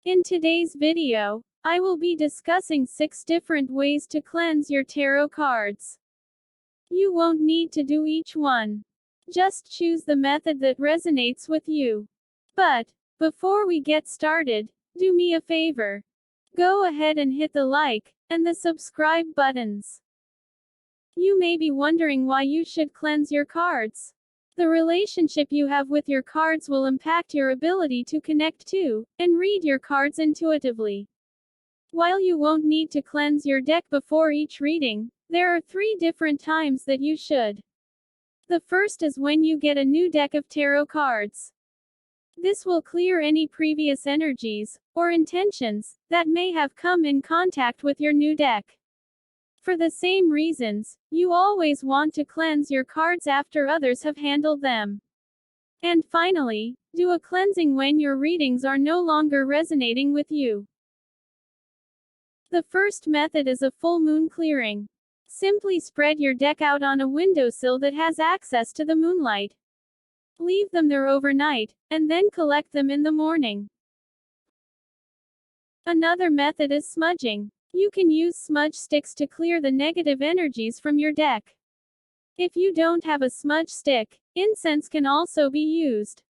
In today's video, I will be discussing 6 different ways to cleanse your tarot cards. You won't need to do each one. Just choose the method that resonates with you. But, before we get started, do me a favor. Go ahead and hit the like and the subscribe buttons. You may be wondering why you should cleanse your cards. The relationship you have with your cards will impact your ability to connect to and read your cards intuitively. While you won't need to cleanse your deck before each reading, there are 3 different times that you should. The first is when you get a new deck of tarot cards. This will clear any previous energies or intentions that may have come in contact with your new deck. For the same reasons, you always want to cleanse your cards after others have handled them. And finally, do a cleansing when your readings are no longer resonating with you. The first method is a full moon clearing. Simply spread your deck out on a windowsill that has access to the moonlight. Leave them there overnight, and then collect them in the morning. Another method is smudging. You can use smudge sticks to clear the negative energies from your deck. If you don't have a smudge stick, incense can also be used.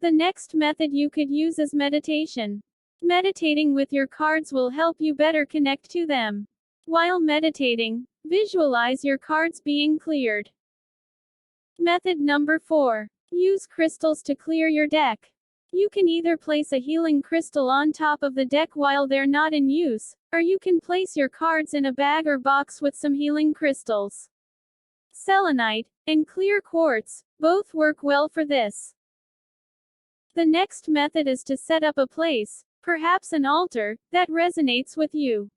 The next method you could use is meditation. Meditating with your cards will help you better connect to them. While meditating, visualize your cards being cleared. Method number 4. Use crystals to clear your deck. You can either place a healing crystal on top of the deck while they're not in use, or you can place your cards in a bag or box with some healing crystals. Selenite and clear quartz both work well for this. The next method is to set up a place, perhaps an altar, that resonates with you.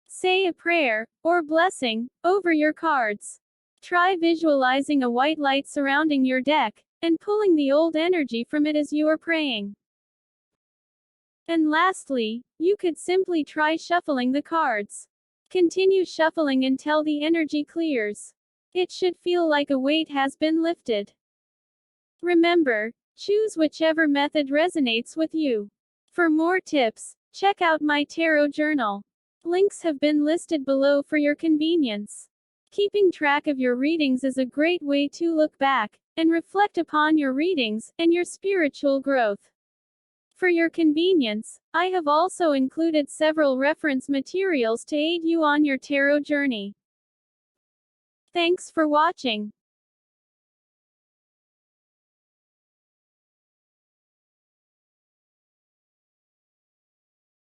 Say a prayer or blessing over your cards. Try visualizing a white light surrounding your deck and pulling the old energy from it as you are praying. And lastly, you could simply try shuffling the cards. Continue shuffling until the energy clears. It should feel like a weight has been lifted. Remember, choose whichever method resonates with you. For more tips, check out my tarot journal. Links have been listed below for your convenience. Keeping track of your readings is a great way to look back and reflect upon your readings and your spiritual growth. For your convenience, I have also included several reference materials to aid you on your tarot journey. Thanks for watching.